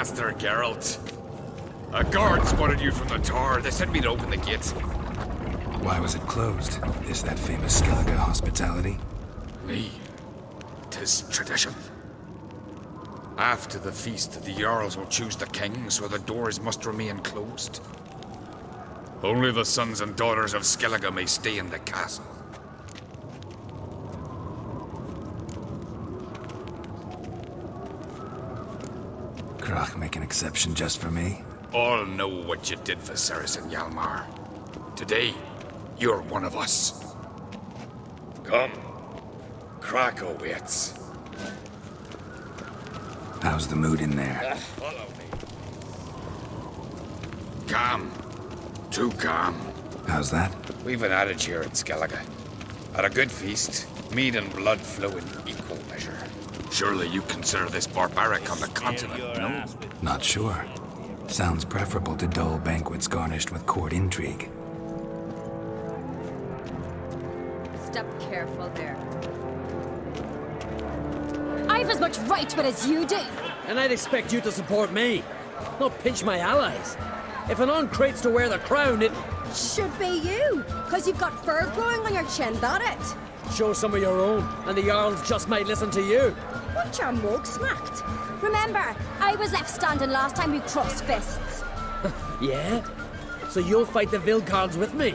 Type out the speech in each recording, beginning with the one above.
Master Geralt. A guard spotted you from the tower. They sent me to open the gate. Why was it closed? Is that famous Skellige hospitality? Me. 'Tis tradition. After the feast, the Jarls will choose the king, so the doors must remain closed. Only the sons and daughters of Skellige may stay in the castle. Krach make an exception just for me? All know what you did for Saracen Hjalmar. Today, you're one of us. Come. Krakow waits. How's the mood in there? Follow me. Calm. Too calm. How's that? We've an adage here in Skellige. At a good feast, mead and blood flow in equal measure. Surely you consider this barbaric on the continent, no? Not sure. Sounds preferable to dull banquets garnished with court intrigue. Step careful there. I've as much right to it as you do. And I'd expect you to support me, not pinch my allies. If an uncrate's to wear the crown, it... Should be you, because you've got fur growing on your chin, that it? Show some of your own, and the Jarls just might listen to you. Want your mug smacked? Remember, I was left standing last time we crossed fists. Yeah? So you'll fight the Vilcards with me?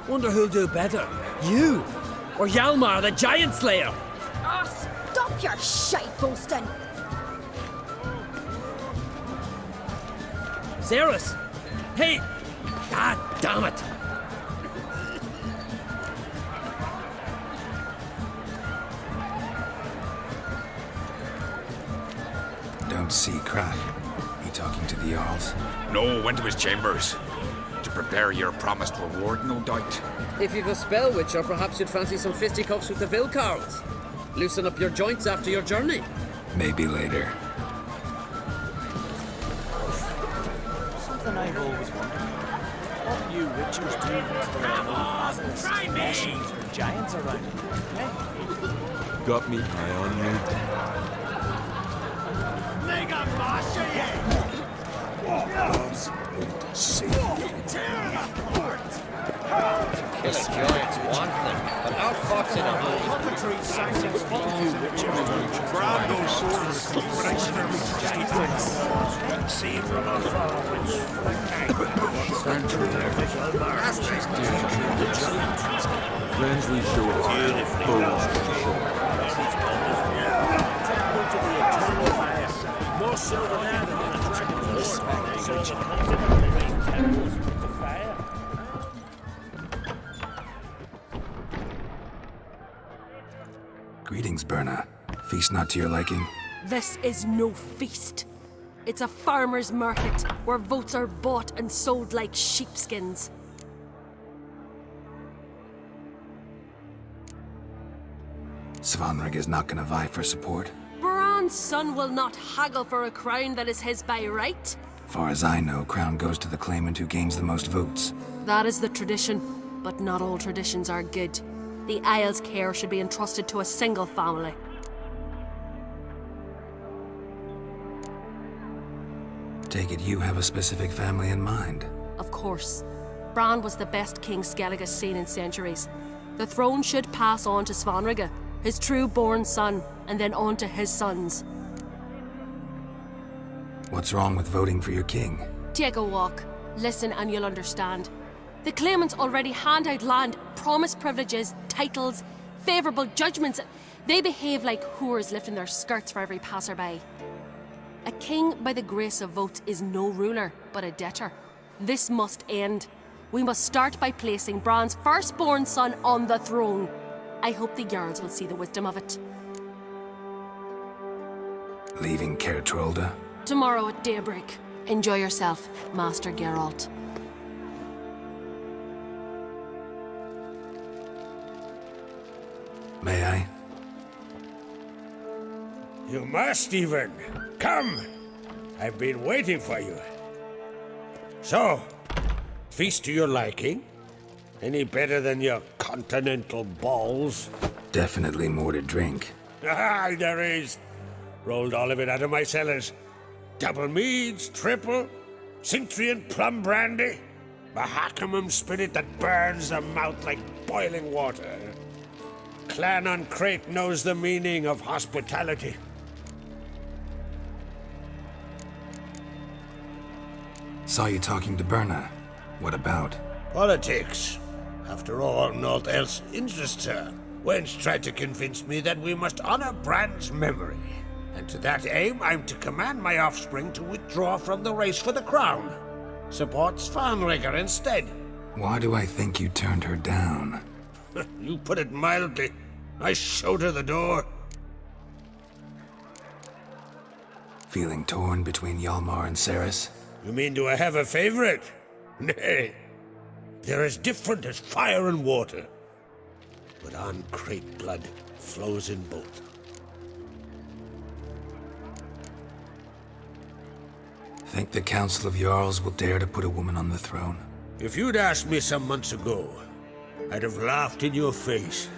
Wonder who'll do better, you or Hjalmar the Giant Slayer? Oh, stop your shite boasting. Ceres! Hey! God damn it! Don't see Krach. He talking to the Jarls? No, went to his chambers. To prepare your promised reward, no doubt. If you've a spell witch, or perhaps you'd fancy some fisticuffs with the Vilcards. Loosen up your joints after your journey. Maybe later. Something I've always wondered. What do you witchers do when there are no basilisk, machines, or giants around? Eh? Got me eye on you. Mega Master! See. Tear it apart! Kill a giant's one thing, but outfoxing a whole Puppetry sounds fun to witchers. Grab those swords, see it from afar. Friendly show of foes to show. More so than that, and attract respect. Greetings, Berna. Feast not to your liking? This is no feast. It's a farmer's market where votes are bought and sold like sheepskins. Svanrig is not gonna vie for support? Bran's son will not haggle for a crown that is his by right. Far as I know, crown goes to the claimant who gains the most votes. That is the tradition, but not all traditions are good. The Isle's care should be entrusted to a single family. Take it you have a specific family in mind? Of course. Bran was the best king Skellige's seen in centuries. The throne should pass on to Svanrige, his true-born son, and then on to his sons. What's wrong with voting for your king? Take a walk. Listen and you'll understand. The claimants already hand out land, promise privileges, titles, favourable judgments. They behave like whores lifting their skirts for every passerby. A king by the grace of votes is no ruler, but a debtor. This must end. We must start by placing Bran's firstborn son on the throne. I hope the Jarls will see the wisdom of it. Leaving Caer Trolde? Tomorrow at daybreak. Enjoy yourself, Master Geralt. May I? You must even. Come! I've been waiting for you. So, feast to your liking? Any better than your continental balls? Definitely more to drink. Ah, there is. Rolled all of it out of my cellars. Double meads, triple, Cintrian plum brandy, Mahakimum spirit that burns the mouth like boiling water. Clan on Crate knows the meaning of hospitality. Saw you talking to Berna. What about? Politics. After all, naught else interests her. Wench tried to convince me that we must honor Bran's memory. And to that aim, I'm to command my offspring to withdraw from the race for the crown. Support Svanrigger instead. Why do I think you turned her down? You put it mildly. I showed her the door. Feeling torn between Hjalmar and Ceres? You mean do I have a favorite? Nay. They're as different as fire and water. But on Crate blood flows in both. Think the Council of Jarls will dare to put a woman on the throne? If you'd asked me some months ago, I'd have laughed in your face.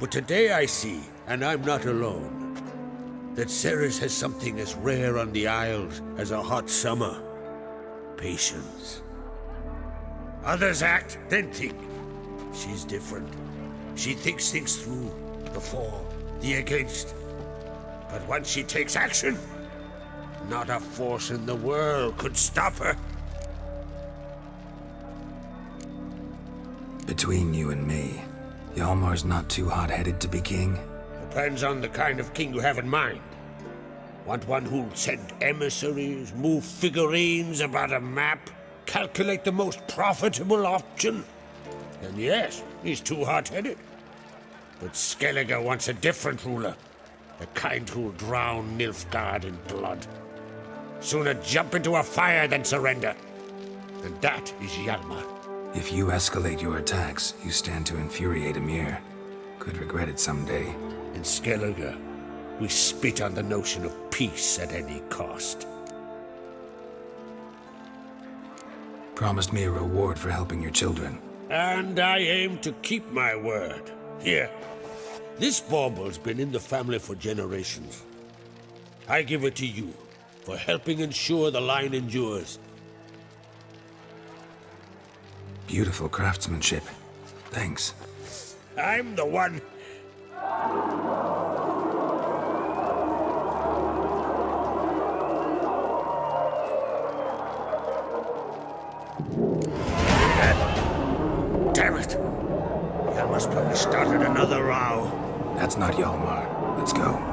But today I see, and I'm not alone, that Ceres has something as rare on the Isles as a hot summer. Patience. Others act, then think. She's different. She thinks things through, the for, the against. But once she takes action, not a force in the world could stop her. Between you and me, Hjalmar's not too hot-headed to be king? Depends on the kind of king you have in mind. Want one who'll send emissaries, move figurines about a map, calculate the most profitable option? Then yes, he's too hot-headed. But Skellige wants a different ruler. The kind who'll drown Nilfgaard in blood. Sooner jump into a fire than surrender. And that is Hjalmar. If you escalate your attacks, you stand to infuriate Emir. Could regret it someday. In Skellige, we spit on the notion of peace at any cost. Promised me a reward for helping your children. And I aim to keep my word. Here. This bauble's been in the family for generations. I give it to you for helping ensure the line endures. Beautiful craftsmanship. Thanks. I'm the one. Damn it! Hjalmar's probably started another row. That's not Hjalmar. Let's go.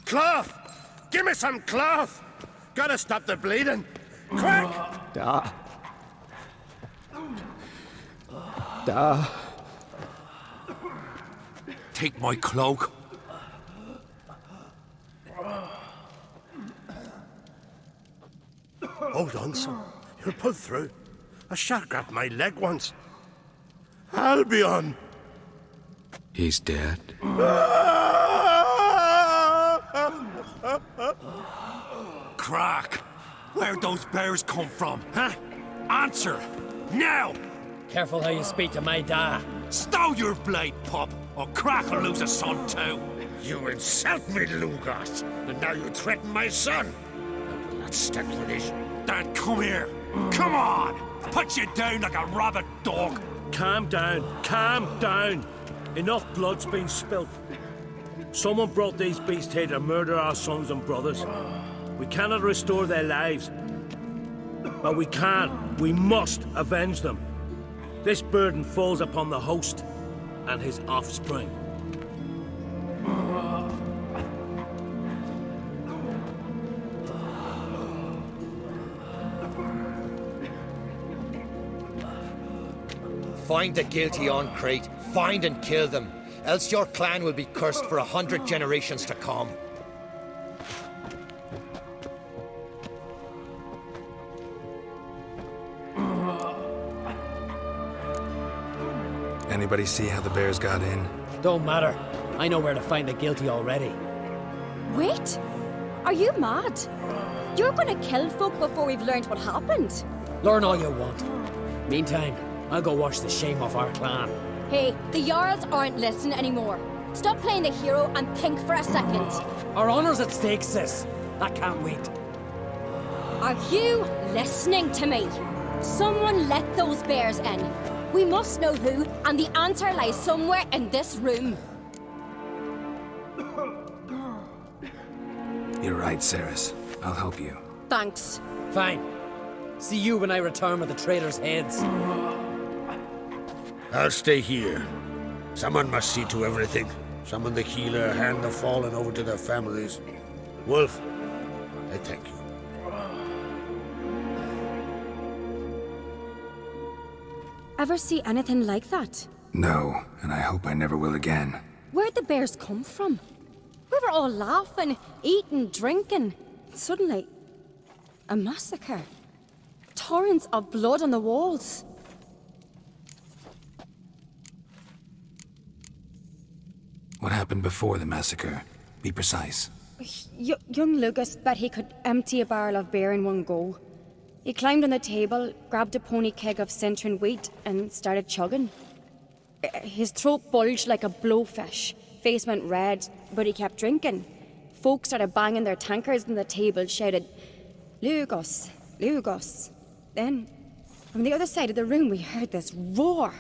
Cloth! Give me some cloth! Gotta stop the bleeding! Quick! Da. Take my cloak. Hold on, son. You'll pull through. A shark grabbed my leg once. Albion! He's dead. Crack! Where'd those bears come from, huh? Answer! Now! Careful how you speak to my da. Stow your blade, pup, or Crack will lose a son too. You insult me, Lugos, and now you threaten my son. got stuck for this. Dad, come here. Come on! Put you down like a rabid dog. Calm down. Calm down. Enough blood's been spilt. Someone brought these beasts here to murder our sons and brothers. We cannot restore their lives. But we can. We must avenge them. This burden falls upon the host and his offspring. Find the guilty on Crate. Find and kill them. Else your clan will be cursed for 100 generations to come. Anybody see how the bears got in? Don't matter. I know where to find the guilty already. Wait! Are you mad? You're gonna kill folk before we've learned what happened. Learn all you want. Meantime, I'll go wash the shame off our clan. Hey, the Jarls aren't listening anymore. Stop playing the hero and think for a second. Our honor's at stake, sis. I can't wait. Are you listening to me? Someone let those bears in. We must know who, and the answer lies somewhere in this room. You're right, Ceres. I'll help you. Thanks. Fine. See you when I return with the traitors' heads. I'll stay here. Someone must see to everything. Summon the healer, hand the fallen over to their families. Wolf, I thank you. Ever see anything like that? No, and I hope I never will again. Where'd the bears come from? We were all laughing, eating, drinking. Suddenly, a massacre. Torrents of blood on the walls. What happened before the massacre? Be precise. Young Lucas bet he could empty a barrel of beer in one go. He climbed on the table, grabbed a pony keg of Centron wheat, and started chugging. His throat bulged like a blowfish. Face went red, but he kept drinking. Folks started banging their tankards on the table, shouted, "Lugos, Lugos." Then, from the other side of the room, we heard this roar.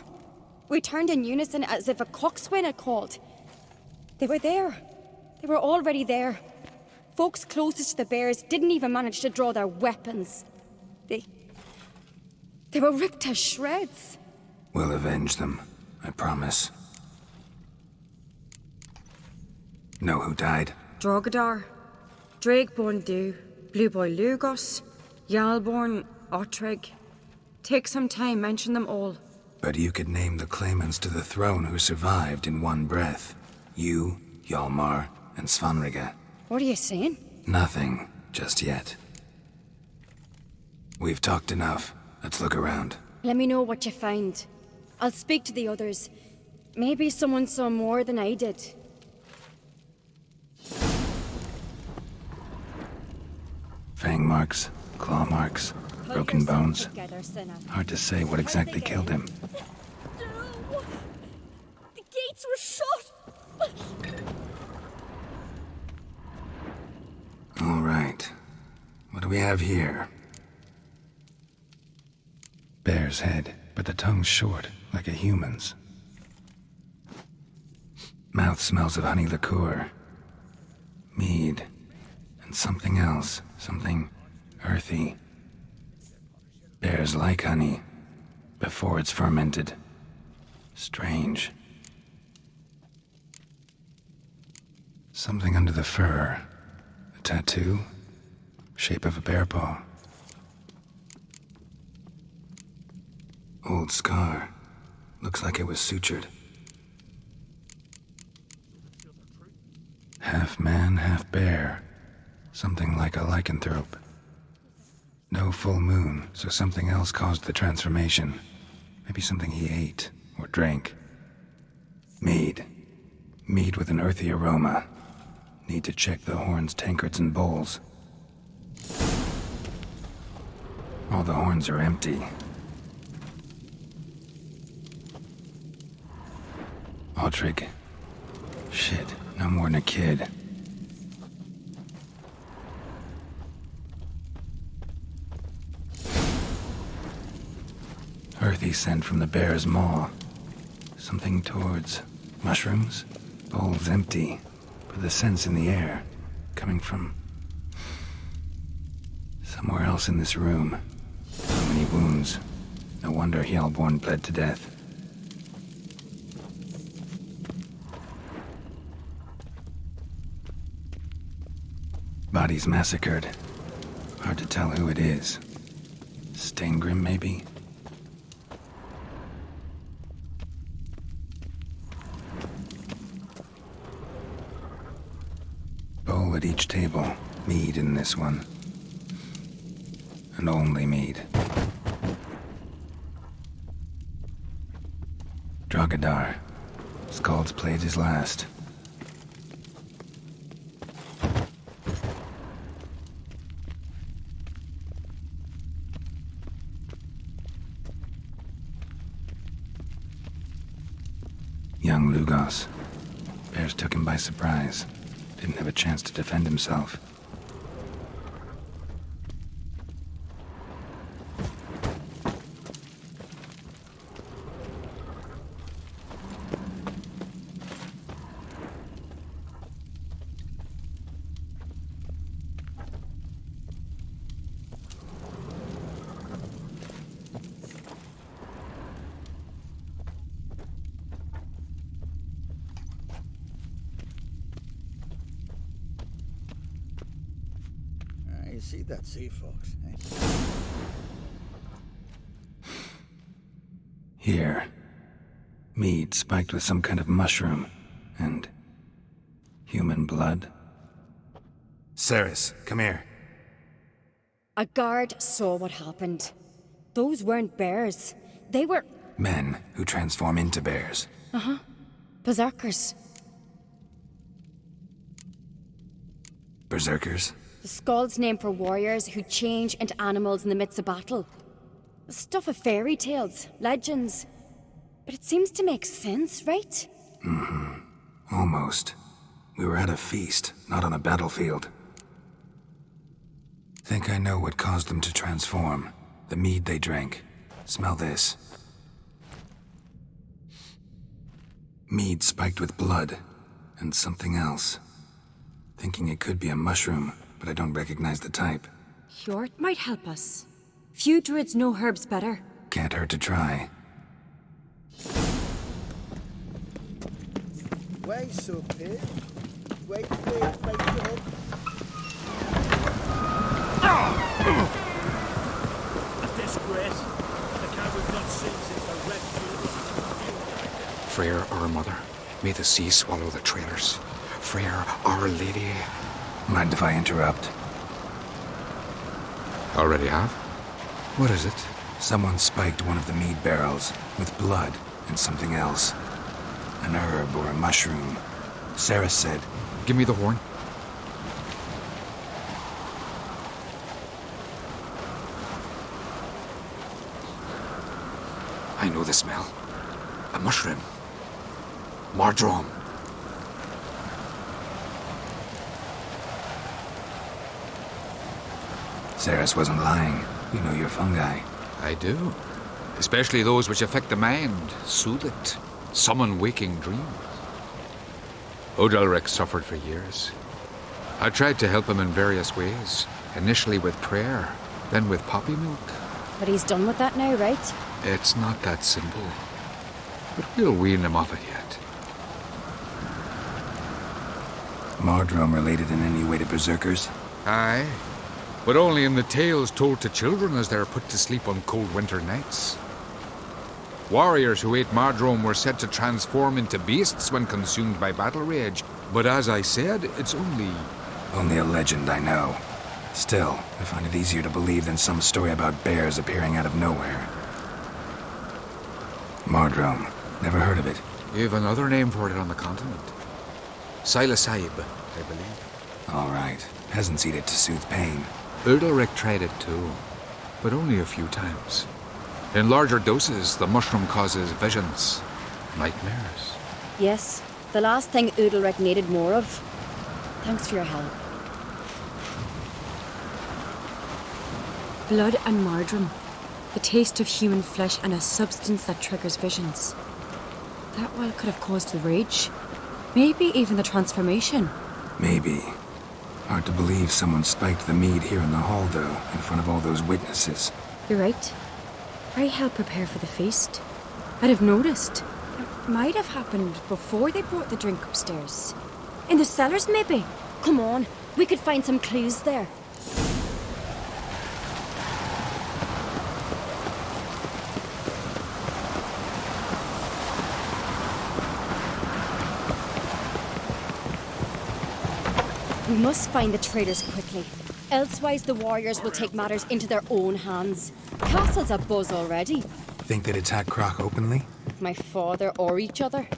We turned in unison as if a coxswain had called. They were there. They were already there. Folks closest to the bears didn't even manage to draw their weapons. They were ripped to shreds. We'll avenge them, I promise. Know who died? Drogadar, Drakeborn Du, Blue Boy Lugos, Jarlborn, Ottrig. Take some time, mention them all. But you could name the claimants to the throne who survived in one breath. You, Hjalmar, and Svanrige. What are you saying? Nothing, just yet. We've talked enough. Let's look around. Let me know what you find. I'll speak to the others. Maybe someone saw more than I did. Fang marks, claw marks, broken bones. Together, sinner. Hard to say what exactly killed him. No! The gates were shut! All right. What do we have here? Bear's head, but the tongue's short, like a human's. Mouth smells of honey liqueur. Mead. And something else. Something earthy. Bears like honey. Before it's fermented. Strange. Something under the fur. A tattoo? Shape of a bear paw. Old scar. Looks like it was sutured. Half man, half bear. Something like a lycanthrope. No full moon, so something else caused the transformation. Maybe something he ate or drank. Mead. Mead with an earthy aroma. Need to check the horns, tankards, and bowls. All the horns are empty. Ottrig. Shit, no more than a kid. earthy scent from the bear's maw. Something towards mushrooms? Bowl's empty, but the scent's in the air, coming from somewhere else in this room. So many wounds. No wonder Hellborn bled to death. Bodies massacred. Hard to tell who it is. Steingrim, maybe? Bowl at each table. Mead in this one. And only mead. Drogadar. Skald's played his last. Young Lugos. Bears took him by surprise. Didn't have a chance to defend himself. You see that sea fox, eh? Here. Mead spiked with some kind of mushroom. And human blood. Ceres, come here. A guard saw what happened. Those weren't bears. They were... Men who transform into bears. Uh-huh. Berserkers. Berserkers? The Skald's name for warriors who change into animals in the midst of battle. The stuff of fairy tales, legends. But it seems to make sense, right? Mm-hmm. Almost. We were at a feast, not on a battlefield. Think I know what caused them to transform. The mead they drank. Smell this. Mead spiked with blood. And something else. Thinking it could be a mushroom, but I don't recognize the type. Hjort might help us. Few druids know herbs better. Can't hurt to try. Wait, so pig. Wait, up. A disgrace. The cat we've not seen since the Red Funeral. Freyr, our mother, may the sea swallow the trailers. Freyr, our lady. Mind if I interrupt? Already have? What is it? Someone spiked one of the mead barrels with blood and something else. An herb or a mushroom. Sarah said... Give me the horn. I know the smell. A mushroom. Mardrome. Ceres wasn't lying. You know your fungi. I do. Especially those which affect the mind, soothe it, summon waking dreams. Odalric suffered for years. I tried to help him in various ways, initially with prayer, then with poppy milk. But he's done with that now, right? It's not that simple. But we'll wean him off it yet. Mardrome related in any way to berserkers? Aye. But only in the tales told to children as they're put to sleep on cold winter nights. Warriors who ate Mardrome were said to transform into beasts when consumed by battle rage. But as I said, it's only a legend, I know. Still, I find it easier to believe than some story about bears appearing out of nowhere. Mardrome. Never heard of it. You have another name for it on the continent. Silasib, I believe. All right. Peasants eat it to soothe pain. Udalric tried it too, but only a few times. In larger doses, the mushroom causes visions, nightmares. Yes, the last thing Udalric needed more of. Thanks for your help. Blood and Mardrome. The taste of human flesh and a substance that triggers visions. That well could have caused the rage. Maybe even the transformation. Maybe. Hard to believe someone spiked the mead here in the hall, though, in front of all those witnesses. You're right. I helped prepare for the feast. I'd have noticed. It might have happened before they brought the drink upstairs. In the cellars, maybe? Come on, we could find some clues there. We must find the traitors quickly. Elsewise, the warriors will take matters into their own hands. Castle's abuzz already. Think they'd attack Croc openly? My father or each other.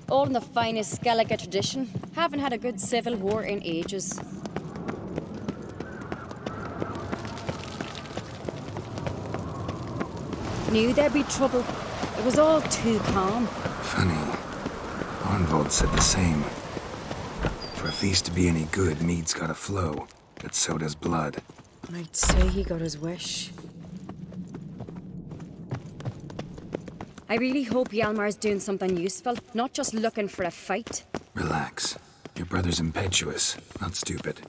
All in the finest Skellige tradition. Haven't had a good civil war in ages. Knew there'd be trouble. It was all too calm. Funny. Arnvold said the same. For a feast to be any good, mead's gotta flow. But so does blood. I'd say he got his wish. I really hope Hjalmar's doing something useful, not just looking for a fight. Relax. Your brother's impetuous, not stupid.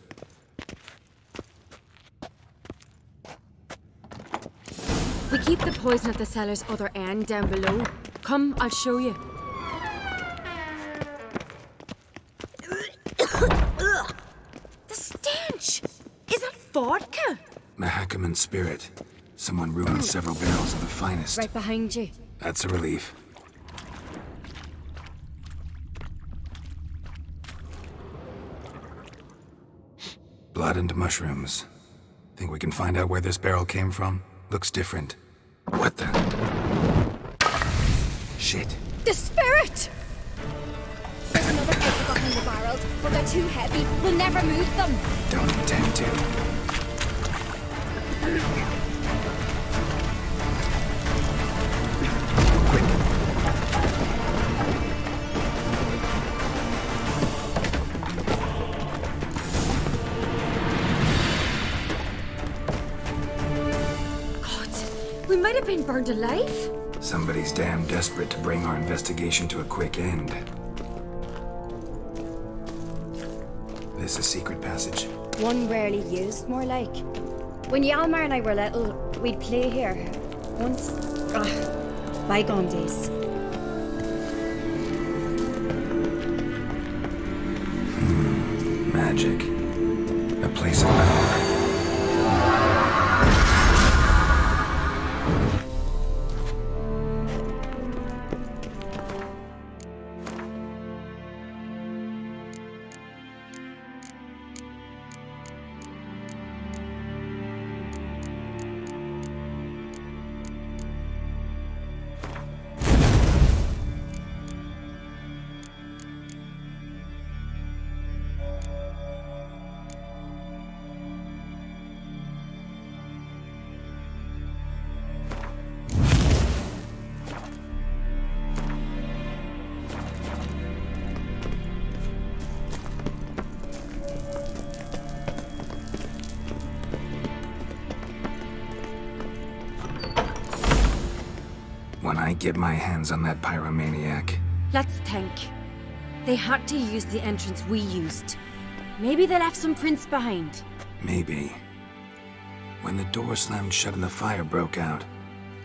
We keep the poison at the cellar's other end down below. Come, I'll show you. The stench! Is that vodka? Mahakaman spirit. Someone ruined several barrels of the finest. Right behind you. That's a relief. Blood and mushrooms. Think we can find out where this barrel came from? Looks different. What the? Shit. The spirit! There's another outfit behind the barrels, but they're too heavy. We'll never move them. Don't intend to. We might have been burned alive. Somebody's damn desperate to bring our investigation to a quick end. This a secret passage? One rarely used, more like. When Hjalmar and I were little, we'd play here. Once... bygone days. Magic. A place of power. When I get my hands on that pyromaniac. Let's think. They had to use the entrance we used. Maybe they left some prints behind. Maybe. When the door slammed shut and the fire broke out,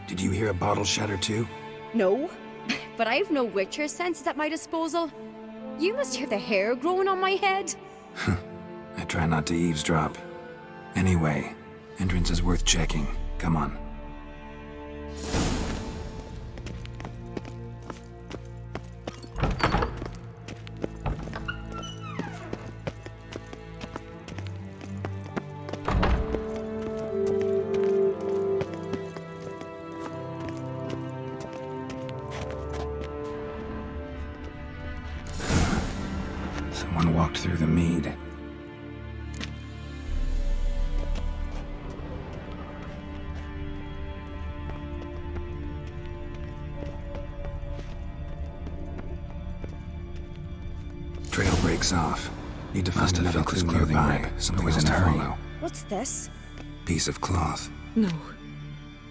did you hear a bottle shatter too? No, but I've no Witcher senses at my disposal. You must hear the hair growing on my head. I try not to eavesdrop. Anyway, entrance is worth checking. Come on. Someone walked through the mead. Trail breaks off. Need to find another clue nearby. Something was in a hurry. What's this? Piece of cloth. No.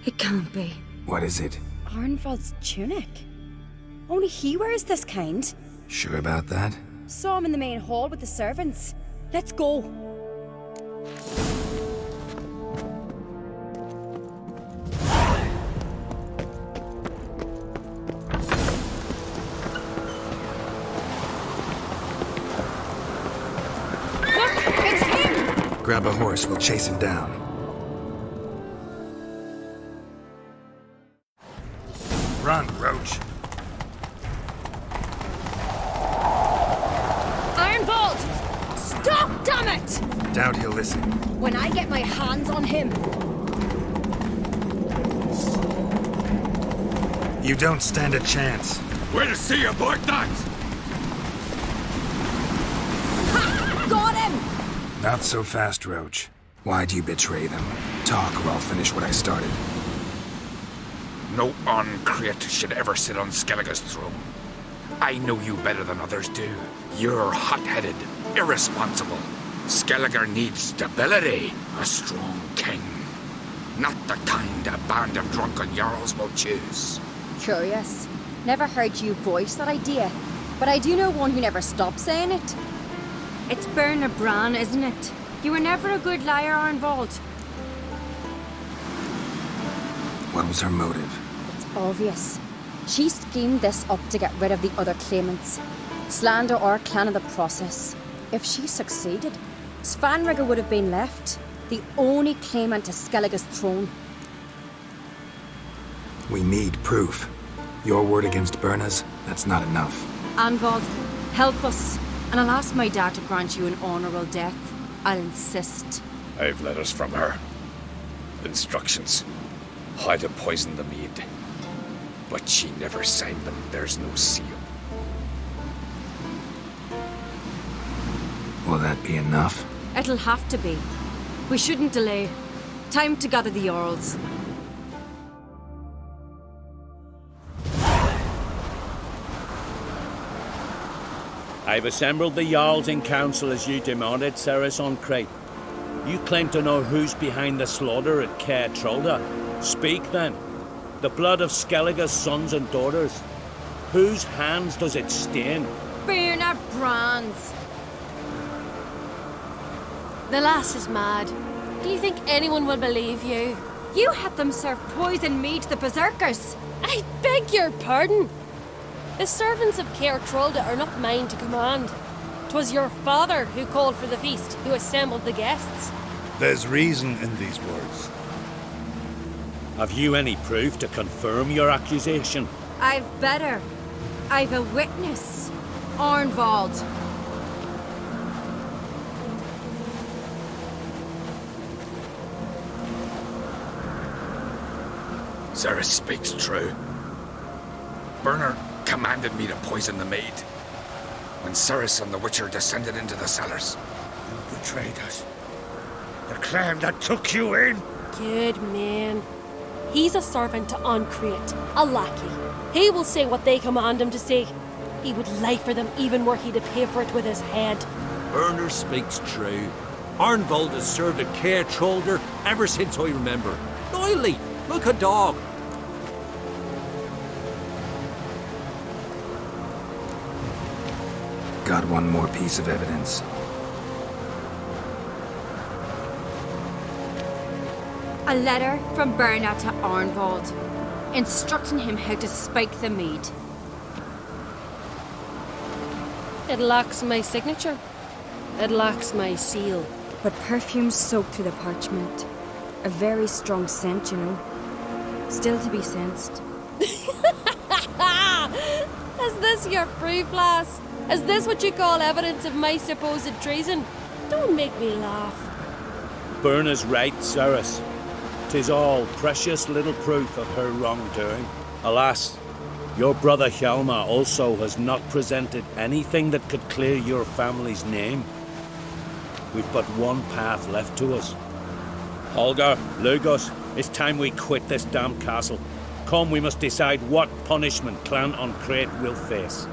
It can't be. What is it? Arnvald's tunic. Only he wears this kind. Sure about that? Saw him in the main hall with the servants. Let's go. Look, it's him! Grab a horse, we'll chase him down. Run, Roach. Arnvald! Stop, damn it! Doubt he'll listen. When I get my hands on him. You don't stand a chance. We'll see about that! Ha! Got him! Not so fast, Roach. Why'd you betray them? Talk or I'll finish what I started. No uncreate should ever sit on Skellige's throne. I know you better than others do. You're hot-headed, irresponsible. Skellige needs stability, a strong king. Not the kind a band of drunken jarls will choose. Curious. Never heard you voice that idea, but I do know one who never stops saying it. It's Berna Bran, isn't it? You were never a good liar, Arnvald. What was her motive? It's obvious. She schemed this up to get rid of the other claimants. Slander our clan in the process. If she succeeded, Svanrigger would have been left, the only claimant to Skellige's throne. We need proof. Your word against Berna's, that's not enough. Arnvald, help us, and I'll ask my dad to grant you an honourable death. I'll insist. I've letters from her. Instructions. How to poison the mead. But she never signed them. There's no seal. Will that be enough? It'll have to be. We shouldn't delay. Time to gather the Jarls. I've assembled the Jarls in council as you demanded, Ceres on Crate. You claim to know who's behind the slaughter at Caer Trolda. Speak then. The blood of Skellige's sons and daughters. Whose hands does it stain? Berna Bran's. The lass is mad. Do you think anyone will believe you? You had them serve poison mead to the berserkers. I beg your pardon. The servants of Caer Trolda are not mine to command. 'Twas your father who called for the feast, who assembled the guests. There's reason in these words. Have you any proof to confirm your accusation? I've better. I've a witness. Arnvald. Ceres speaks true. Berna commanded me to poison the maid. When Ceres and the Witcher descended into the cellars. You betrayed us. The clan that took you in. Good man. He's a servant to Ancreate, a lackey. He will say what they command him to say. He would lie for them even were he to pay for it with his head. Berner speaks true. Arnvald has served at Caer Trolder ever since I remember. Oily, look a dog. Got one more piece of evidence. A letter from Berna to Arnvald, instructing him how to spike the mead. It lacks my signature. It lacks my seal. But perfume soaked through the parchment. A very strong scent, you know. Still to be sensed. Is this your proof, lass? Is this what you call evidence of my supposed treason? Don't make me laugh. Berna's right, Ceres. 'Tis all precious little proof of her wrongdoing. Alas, your brother Hjalmar also has not presented anything that could clear your family's name. We've but one path left to us. Holger, Lugos, it's time we quit this damn castle. Come, we must decide what punishment Clan Ancreate will face.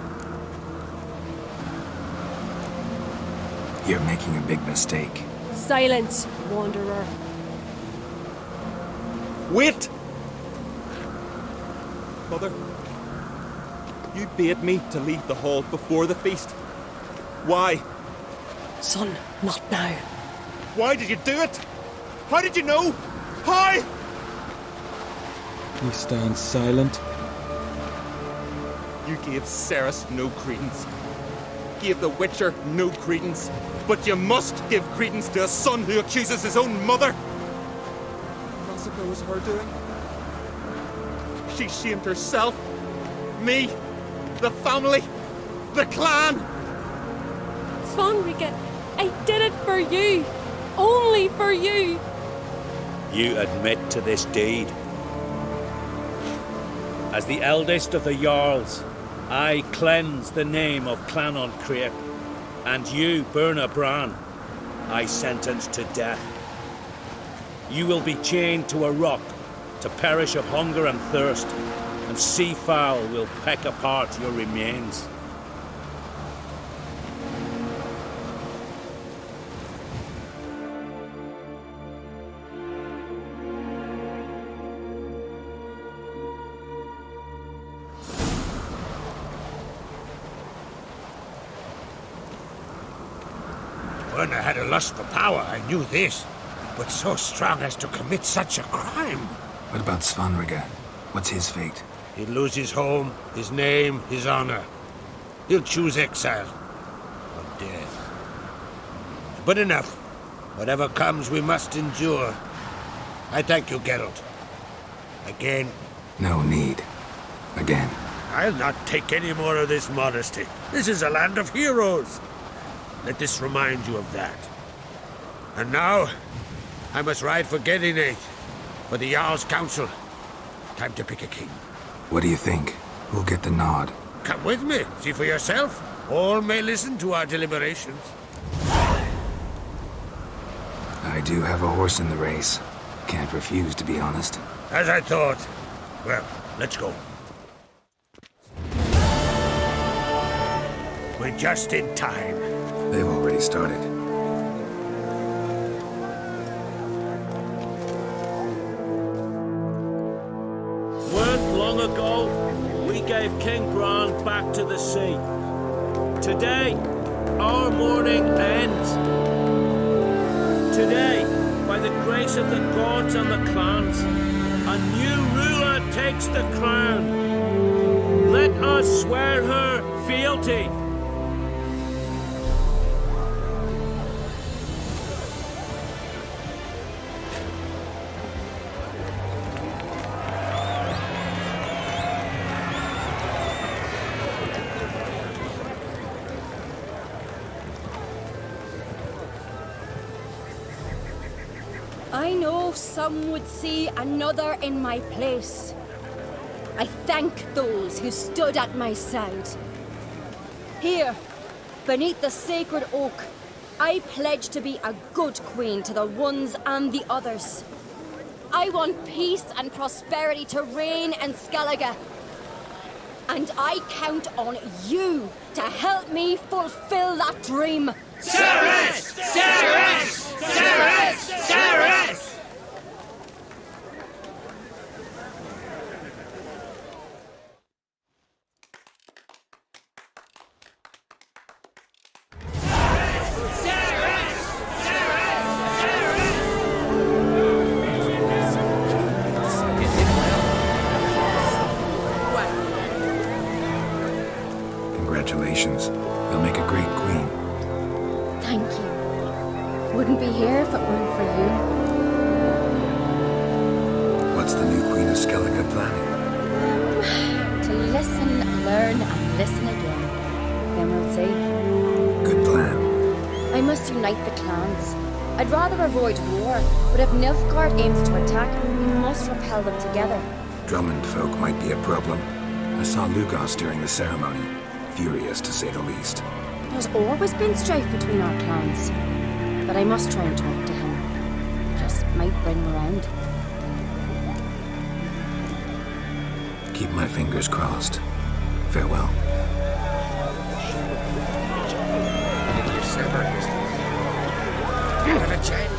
You're making a big mistake. Silence, wanderer. Wait! Mother, you bade me to leave the hall before the feast. Why? Son, not now. Why did you do it? How did you know? How? He stands silent. You gave Ceres no credence. Gave the Witcher no credence. But you must give credence to a son who accuses his own mother. The massacre was her doing. She shamed herself, me, the family, the clan. Svanrika, I did it for you. Only for you. You admit to this deed. As the eldest of the Jarls, I cleanse the name of Clan on Crete, and you, Berna Bran, I sentence to death. You will be chained to a rock to perish of hunger and thirst, and sea fowl will peck apart your remains. When I had a lust for power, I knew this. But so strong as to commit such a crime. What about Svanrika? What's his fate? He'll lose his home, his name, his honor. He'll choose exile. Or death. But enough. Whatever comes, we must endure. I thank you, Geralt. Again. No need. Again. I'll not take any more of this modesty. This is a land of heroes. Let this remind you of that. And now, I must ride for Gedinate, for the Jarl's Council. Time to pick a king. What do you think? Who'll get the nod? Come with me, see for yourself. All may listen to our deliberations. I do have a horse in the race. Can't refuse, to be honest. As I thought. Well, let's go. We're just in time. They've already started. Weren't long ago, we gave King Bran back to the sea. Today, our mourning ends. Today, by the grace of the gods and the clans, a new ruler takes the crown. Let us swear her fealty. I know some would see another in my place. I thank those who stood at my side. Here, beneath the sacred oak, I pledge to be a good queen to the ones and the others. I want peace and prosperity to reign in Skellige. And I count on you to help me fulfill that dream. Ceres! Ceres! Ceres! Ceres! Congratulations. You'll make a great queen. Thank you. Wouldn't be here if it weren't for you. What's the new Queen of Skellige planning? To listen, learn, and listen again. Then we'll see. Good plan. I must unite the clans. I'd rather avoid war, but if Nilfgaard aims to attack, we must repel them together. Drummond folk might be a problem. I saw Lugos during the ceremony. Furious, to say the least. There's always been strife between our clans. But I must try and talk to him. Just might bring him around. Keep my fingers crossed. Farewell. Have a chance.